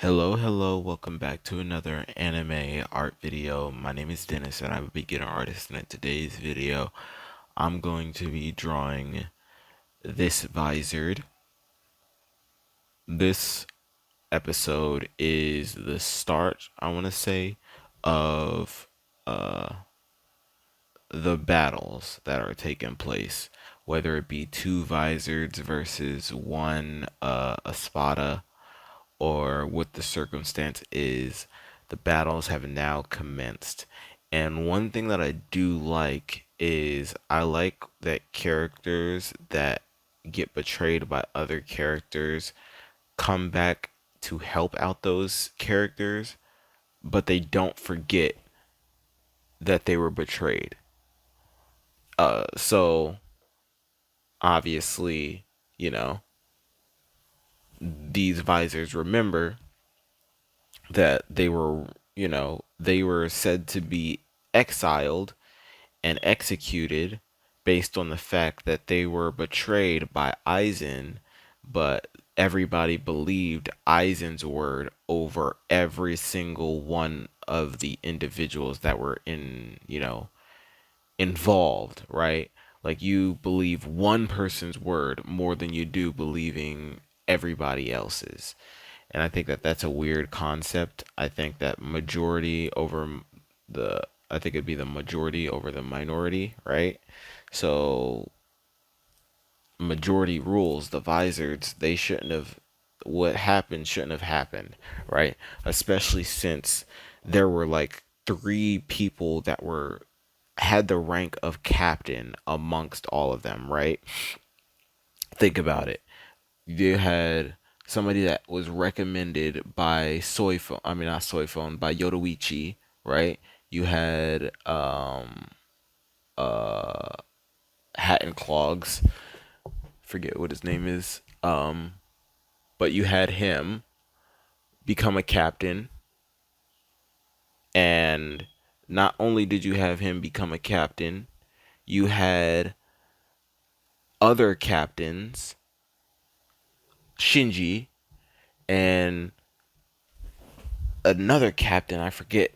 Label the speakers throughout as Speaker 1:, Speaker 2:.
Speaker 1: Hello, welcome back to another anime art video. My name is Dennis and I'm a beginner artist, and in today's video I'm going to be drawing this Visored. This episode is the start, I want to say, of the battles that are taking place, whether it be two Visoreds versus one Espada, or what the circumstance is. The battles have now commenced. And one thing that I do like is I like that characters that get betrayed by other characters come back to help out those characters, but they don't forget that they were betrayed. So obviously, you know, these visors remember that they were said to be exiled and executed based on the fact that they were betrayed by Aizen, but everybody believed Aizen's word over every single one of the individuals that were involved, right? Like, you believe one person's word more than you do believing everybody else's. And I think that that's a weird concept. I think that I think it'd be the majority over the minority, right? So majority rules. The Visors, they shouldn't have, what happened shouldn't have happened, right? Especially since there were like three people that were had the rank of captain amongst all of them, right? Think about it. You had somebody that was recommended by not Soy Phone, by Yodoichi, right? You had Hat and Clogs, forget what his name is. But you had him become a captain, and not only did you have him become a captain, you had other captains, Shinji, and another captain, I forget,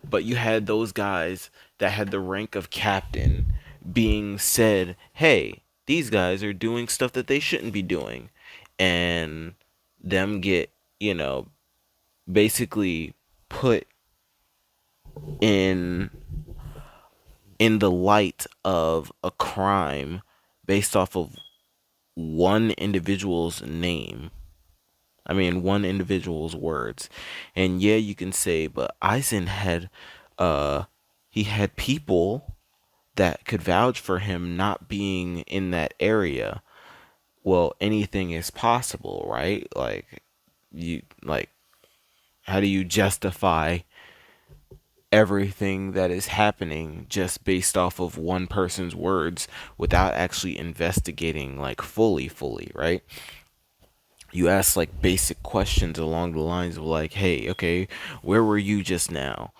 Speaker 1: but you had those guys that had the rank of captain being said, hey, these guys are doing stuff that they shouldn't be doing, and them get, basically put in the light of a crime based off of one individual's name. I mean, one individual's words. And yeah, you can say, but Aizen had, he had people that could vouch for him not being in that area. Well, anything is possible, right? Like, how do you justify everything that is happening just based off of one person's words without actually investigating, like, fully, right? You ask like basic questions along the lines of like, hey, okay, where were you just now?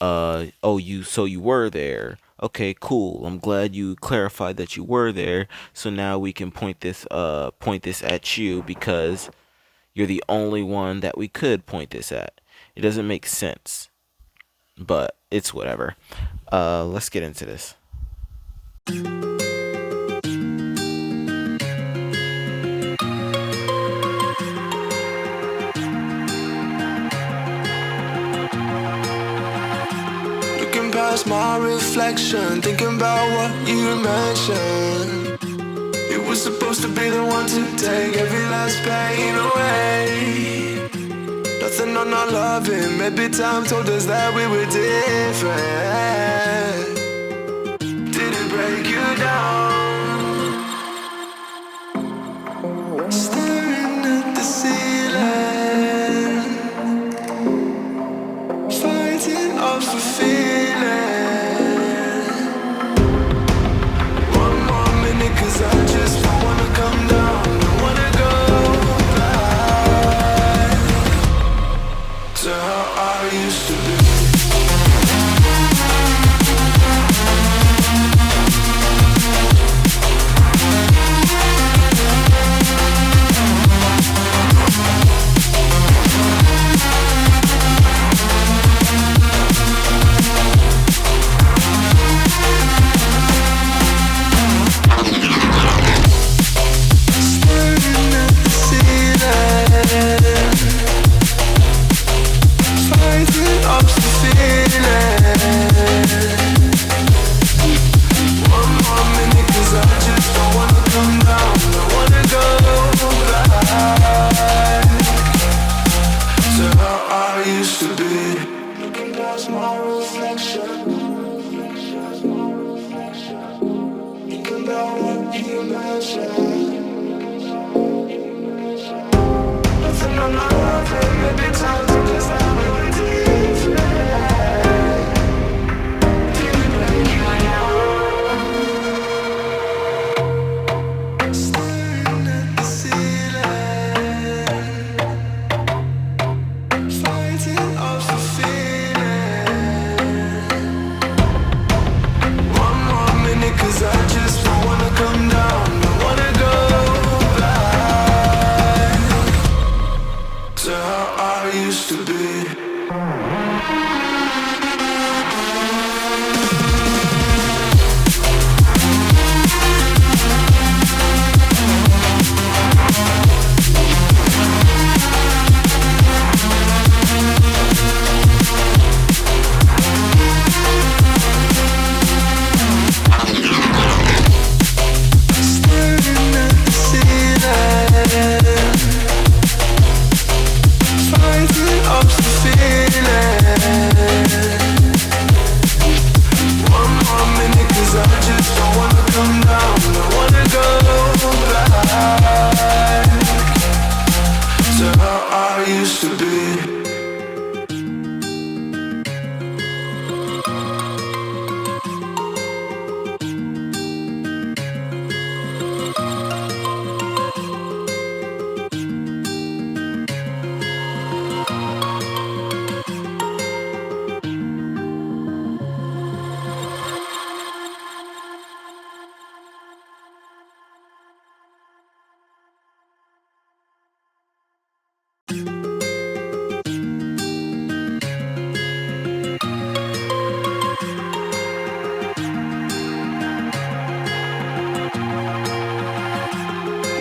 Speaker 1: Oh, you were there. Okay, cool. I'm glad you clarified that you were there. So now we can point this at you because you're the only one that we could point this at. It doesn't make sense, but it's whatever. Let's get into this.
Speaker 2: Looking past my reflection, thinking about what you mentioned. It was supposed to be the one to take every last pain away. Nothing on our loving, maybe time told us that we were different. Did it break you down? Staring at the ceiling, fighting off a feeling. One more minute, 'cause I just don't wanna come down, don't wanna go back to how I used to be. used to be. Staring at the ceiling, fighting off the feeling. One more minute, 'cause I just don't wanna come down. I wanna go back to how I used to be.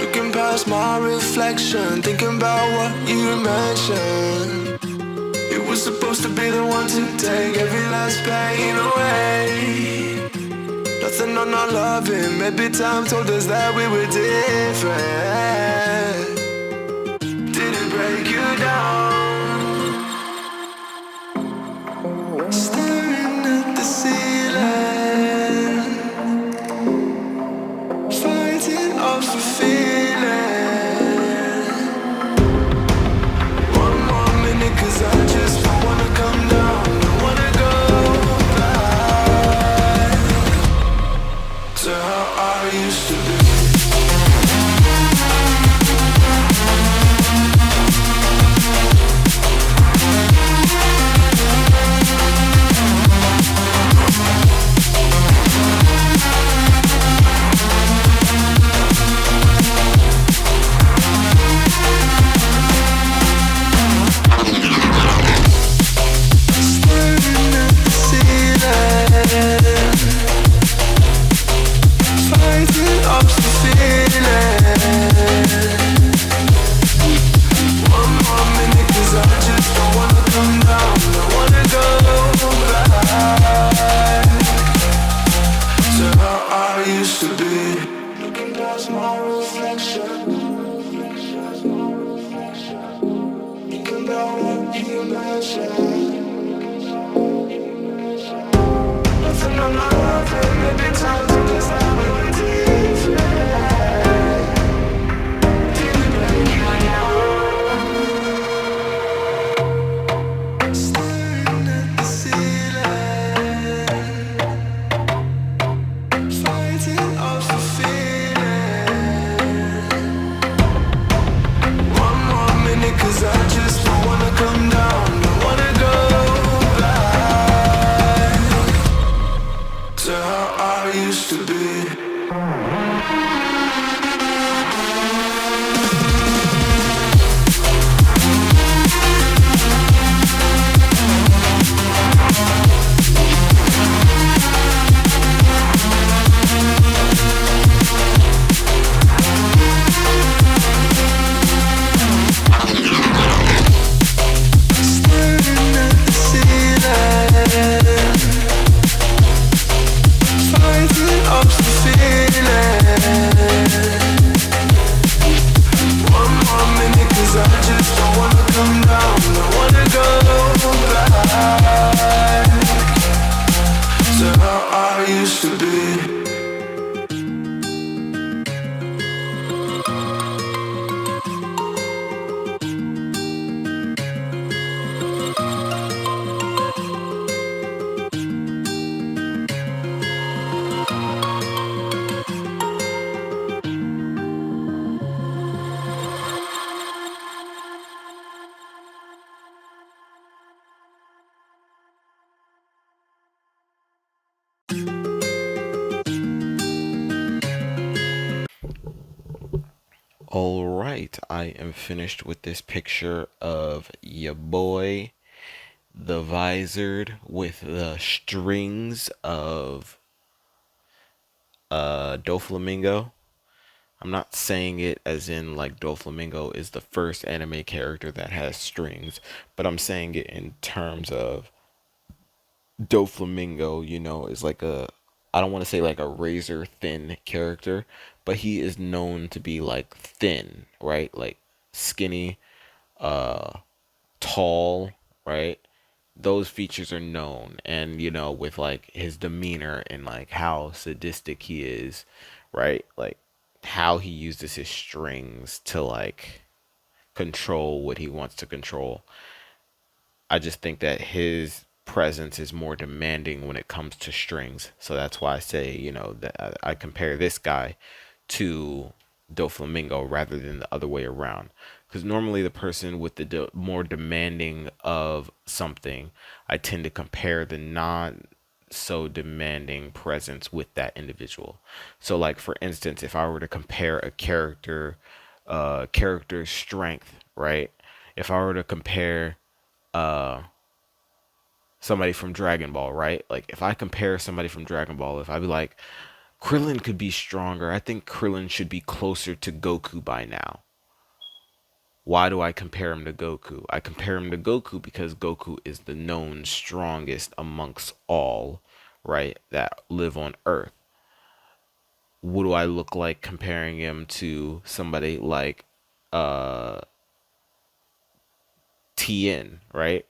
Speaker 2: Looking past my reflection, thinking about what you mentioned. It was supposed to be the one to take every last pain away. Nothing on our loving, maybe time told us that we were different. Did it break you down? Staring at the ceiling, fighting off the feeling. One more minute, 'cause I just don't wanna come down. I wanna go back to how I used to be.
Speaker 1: All right, I am finished with this picture of your boy, the visored with the strings of Doflamingo. I'm not saying it as in like Doflamingo is the first anime character that has strings, but I'm saying it in terms of Doflamingo, is like I don't want to say like a razor thin character, but he is known to be like thin, right? Like skinny, tall, right? Those features are known, and with like his demeanor and like how sadistic he is, right? Like how he uses his strings to like control what he wants to control. I just think that his presence is more demanding when it comes to strings. So that's why I say, that I compare this guy to Doflamingo rather than the other way around. Because normally the person with the more demanding of something, I tend to compare the non so demanding presence with that individual. So like for instance, if I were to compare a character's strength, right? If I were to compare somebody from Dragon Ball, right? Like if I compare somebody from Dragon Ball, if I be like, Krillin could be stronger, I think Krillin should be closer to Goku by now. Why do I compare him to Goku? I compare him to Goku because Goku is the known strongest amongst all, right, that live on Earth. What do I look like comparing him to somebody like uh Tien, right?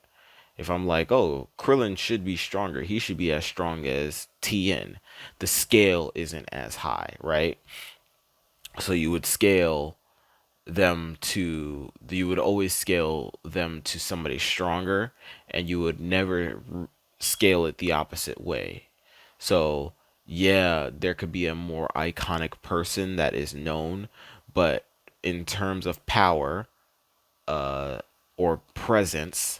Speaker 1: If I'm like, oh, Krillin should be stronger, he should be as strong as Tien. The scale isn't as high, right? So you would always scale them to somebody stronger, and you would never scale it the opposite way. So, yeah, there could be a more iconic person that is known, but in terms of power, or presence,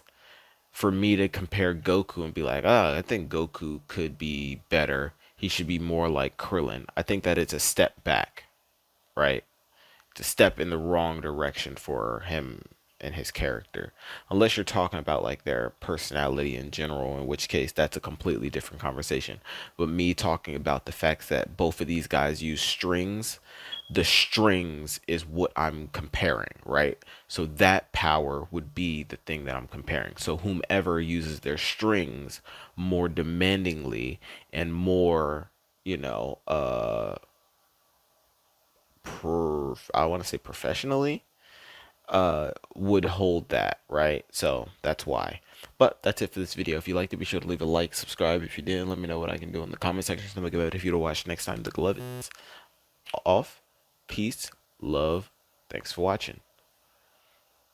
Speaker 1: for me to compare Goku and be like, I think Goku could be better. He should be more like Krillin. I think that it's a step back, right? To step in the wrong direction for him and his character. Unless you're talking about like their personality in general, in which case that's a completely different conversation. But me talking about the fact that both of these guys use strings, the strings is what I'm comparing, right? So that power would be the thing that I'm comparing. So whomever uses their strings more demandingly and more, you know, I want to say professionally, would hold that, right? So that's why. But that's it for this video. If you liked it, be sure to leave a like, subscribe. If you didn't, let me know what I can do in the comment section to make it better. If you to watch next time, the glove is off. Peace, love. Thanks for watching.